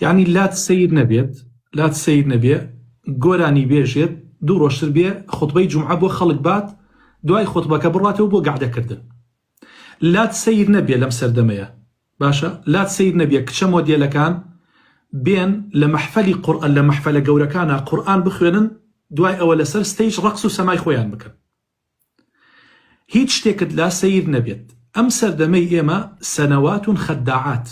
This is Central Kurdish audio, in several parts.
يعني لات سيد نبي گۆرانی بێژێت دوو ڕۆژتر بێ خوتبەی جومعە بۆ خەڵک بات دوای خوتبەکە بڕاتەوە بۆ گەعدەکردن. لات سەیر نەبێ لەم سەردەمەیە باشە، لات سەیر نەبێ کچە مۆدێلەکان بێن لە مەحفەلی قورئان لە مەحفەلە گەورەکانە قورئان بخوێنن دوای ئەوە لەسەر ستەیج ڕەقس و سەمای خۆیان بکەن. هیچ شتێکت لا سەیر نەبێت. ئەم سەردەمەی ئێمە سەنەوات خەداعات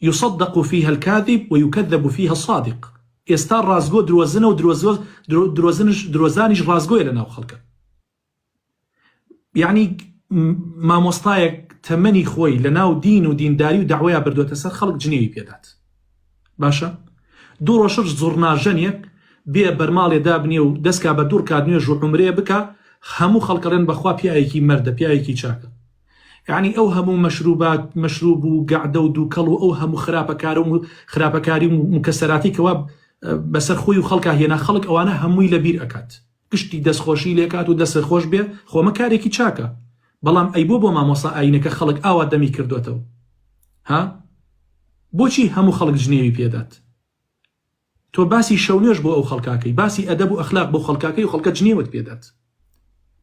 يصدق فيها الكاذب ويكذب فيها الصادق. ئێستا ڕازگۆ درۆزنە و درۆزانیش ڕازگۆیە لە ناو خەڵکە. یعنی مامۆستایەک تەمەنی خۆی لە ناو دین و دینداری و داوایە بردوێتە سەر خەڵک جنێوی پێدات. باشە؟ دوو ڕۆژش زوڕناژەنێک بێ بەرماڵێ دابنێ و دەستکا بە دوور کات نوێژ و عومرێ بکە هەموو خەڵکەڕێن بەخوا پیاەکی مەردە پیاەکی چاکە. یعنی ئەو هەموو مەشروب و گەعدە و دووکەڵ و ئەو هەموو خراپەکاری و مکەسەراتی کەوا بەسەر خۆی و خەڵکا هێنا خەڵک ئەوانە هەمووی لەبیر ئەکات. گشتی دەستخۆشی لێکات و دەست خۆش بێ خۆمە کارێکی چاکە. بەڵام ئەی بۆ مامۆسا ئاینەکە خەڵک ئاوا دەمی کردوێتەوە. ها؟ بۆچی هەموو خەڵک جنێوی پێدات؟ تۆ باسی شەونێژ بۆ ئەو خەڵکاکەی، باسی ئەدەب و ئەخلاق بۆ خەڵکاکەی و خەڵکە جنێوت پێدات.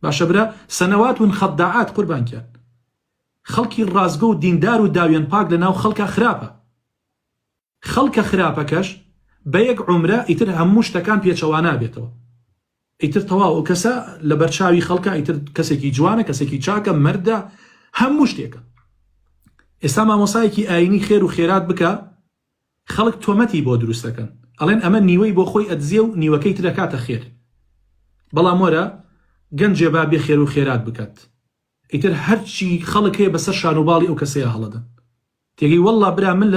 باشە برا سەنەوات خەداعات قوربانکیان. خەڵکی ڕازگۆ و دیندار و داوێن پاک لە ناو خەڵکە خراپە. خەڵکە خراپەکەش بە یەک عومرە ئیتر هەموو شتەکان پێچەوا نابێتەوە. ئیتر تەواو ئەو کەسە لە بەرچاوی خەڵکە ئیتر کەسێکی جوانە کەسێکی چاکە مەردە هەموو شتێکە. ئێستا مامۆسایەکی ئاینی خێر و خێرات بکە خەڵک تۆمەتی بۆ دروست دەکەن ئەڵێن ئەمە نیوەی بۆ خۆی ئەدزیە و نیوەکەی ترەکاتە خێر. بەڵام وەرە گەنجێ با بێ خێر و خێرات بکات ئیتر هەرچی خەڵک هەیە بەسەر شانوباڵی ئەو کەسەیە هەڵەدەن. تێگەی وەڵڵا برا من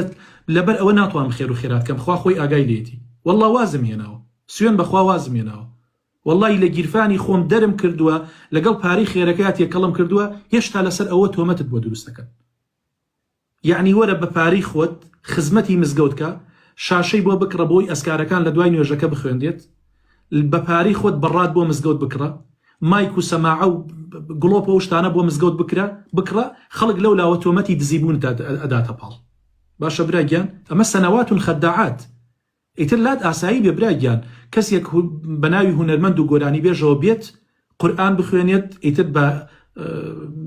لەبەر ئەوە ناتوانم خێر و خێرات کەم خوا خۆی ئاگای لێتی. وەڵڵا وازم هێناوە سوێن بەخوا وازم هێناوە. وەڵڵی لە گیرفانی خۆم دەرم کردووە لەگەڵ پاری خێرەکەی تێکەڵم کردووە هێشتا لەسەر ئەوە تۆمەتت بۆ دروست دەکەن. یعنی وەرە بە پاری خۆت خزمەتی مزگەوتکە شاشەی بۆ بکڕە بۆی ئەسکارەکان لە دوای نوێژەکە بخوێندێت بە پاری خۆت بەڕات بۆ مزگەوت بکڕە مایک و سەماعە و گڵۆپە و شتانە بۆ مزگەوت بکڕە خەڵک لەو لاوە تۆمەتی دزیبوون ئەداتە پاڵ. باشە براگیان ئەمە سەنەوات خەداعات. ئیتر لات ئاسایی بێ براگیان کەسێک بە ناوی هونەرمەند و گۆرانی بێژەوە بێت قورئان بخوێنێت ئیتر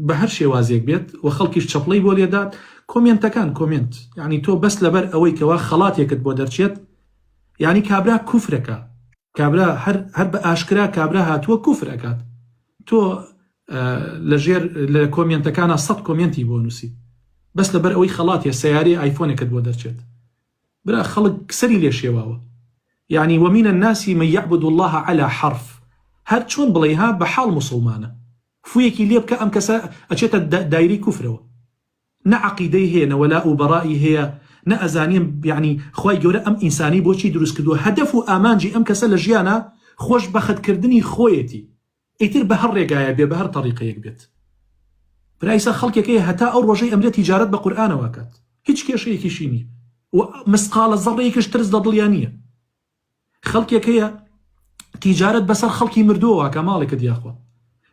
بە هەر شێوازێک بێت و خەڵکیش چەپڵەی بۆ لێدات کۆمێنتەکان کۆمێنت یعنی تۆ بەس لەبەر ئەوەی کەوا خەڵاتێکت بۆ دەرچێت یعنی کابرا کوفرەکە کابرا هەر بە ئاشکرا کابرا هاتووە کوفرەکات. تۆ لەژێر لە کۆمێنتەکانە 100 کۆمێنتی بۆ نووسی بەس لەبەر ئەوەی خەڵاتێ سەیارەی ئایفۆنێکت بۆ دەرچێت. برا خەڵک سەری لێ شێواوە. يعني ومن الناس من يعبد الله على حرف. هەر چۆن بڵێ ها بە حاڵ موسڵمانە فویەکی لێ بکە ئەم کەسە ئەچێتە دایری کوفرەوە. نە عەقیدەی هەیە نە وەلا و بەڕائی هەیە نە ئەزانیم یعنی خوای گەورە ئەم ئینسانی بۆچی دروست کردووە هەدەف و ئامانجی ئەم کەسە لە ژیانە خۆش بەخەتکردنی خۆیەتی ئیتر بە هەر ڕێگایە بێ بە هەر تەریقەیەک بێت. برایسە خەڵکێکەیە هەتا ئەو ڕۆژەی ئەمرێ تیجارەت بە قورئانەوە کات هیچ کێشەیەکیشی نییە و مسقالە زەڕەیەکیش ترس لە دڵیان نییە. خەڵکێکەیە تیجارەت بەسەر خەڵکی مردووە کە ماڵێکە دیاخوا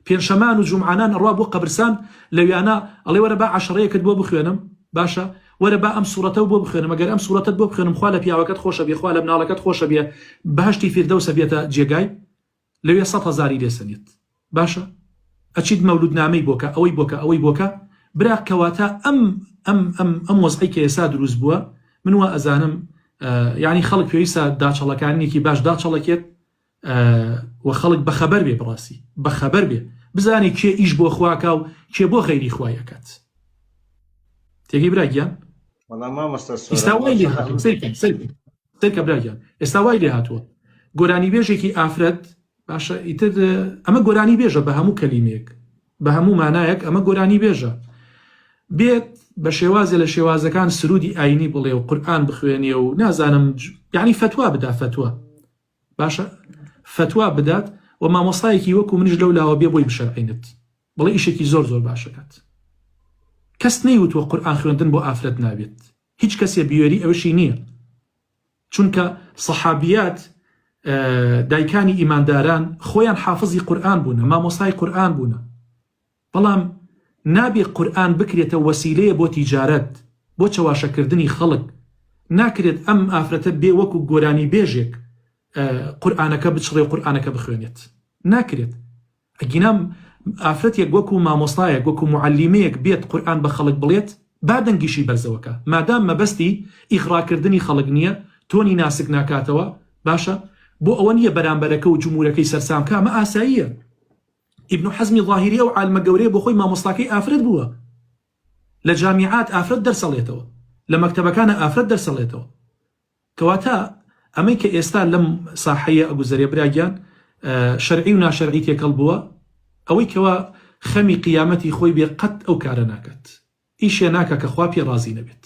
پێنجشەمان و جومعانان ئەڕوا بۆ قەبرستان لەویانە ئەڵێ وەرە با عەشەڕەیەکت بۆ بخوێنم باشە وەرە با ئەم سوورەتە بۆ بخوێنم ئەگەر ئەم سوورەتت بۆ بخوێنم خوا لە پیاوەکەت خۆشە بێ خوا لە مناڵەکەت خۆشە بێ بەهەشتی فیردەوسە بێتە جێگای لەوێ 100,000 لێسەنێت. باشە ئەچیت مەولودنامەی بۆکە ئەوەی بۆکە ئەوەی بۆکە برا کەواتە ئەم وەزعی کە ئێستا دروست بووە من وا ئەزانم یعنی خەڵک پێویستە داچەڵەکانێکی باش داچەڵەکێت و خەڵک بەخەبەر بێ بڕاستی بەخەبەر بێ بزانێ کێ ئیش بۆ خواکە و کێ بۆ غەیری خوایەکەت. تێگەی براگیان ئێستا وای لێ هاتووە سەرکە براگیان ئێستا وای لێ هاتووە گۆرانی بێژێکی ئافرەت باشە ئیتر ئەمە گۆرانی بێژە بە هەموو کەلیمێک بە هەموو مانایەک ئەمە گۆرانی بێژە بێت بە شێوازە لە شێوازەکان سرودی ئاینی بڵێ و قورئان بخوێنێ و نازانم یعنی فتوا بدا فتوا باشە فتوا بدات و مامۆستایەکی وەکو منیش لەو لاوە بێ بۆی بشەرعینت بڵێ ئیشێکی زۆر باشەکەت. کەس نەیوتوە قورئان خوێندن بۆ ئافرەت نابێت هیچ کەسێ بیوێری ئەوەشی نییە چونکە سەحابیات دایکانی ئیمانداران خۆیان حافظی قورئان بوونە مامۆستای قورئان بوونە بەڵام نابێ قورئان بکرێتە وەسیلەیە بۆ تیجارەت بۆ چەواشەکردنی خەڵک ناکرێت ئەم ئافرەتە بێ وەکو گۆرانی بێژێک قورئانەکە بچڕێ و قورئانەکە بخوێنێت ناکرێت ئەگینام ئافرەتێک وەکو مامۆستایەک وەکو معەلیمەیەک بێت قورئان بە خەڵک بڵێت با دەنگیشی بەرزەوەکە مادام مەبەستی ئیغڕاکردنی خەڵک نییە تۆنی ناسک ناکاتەوە باشە بۆ ئەوە نییە بەرامبەرەکە و جمهورەکەی سەرسامکە ئەمە ئاساییە ئیبن حەزمی ظاهیری و عالمە گەورەیە بۆ خۆی مامۆستاکەی ئافرەت بووە لە جامیعات ئافرەت دەرسەڵێتەوە لە مەکتەبەکانە ئافرەت دەرسەڵێتەوە کەواتە ئەمەی کە ئێستا لەم ساحەیە ئەگوزەرێ براگیان شەرعی و ناشەرعی تێکەڵ بووە ئەوەی کەوا خەمی قیامەتی خۆی بێ قەت ئەو کارە ناکات ئیشێ ناکە کە خوا پێ ڕازی نەبێت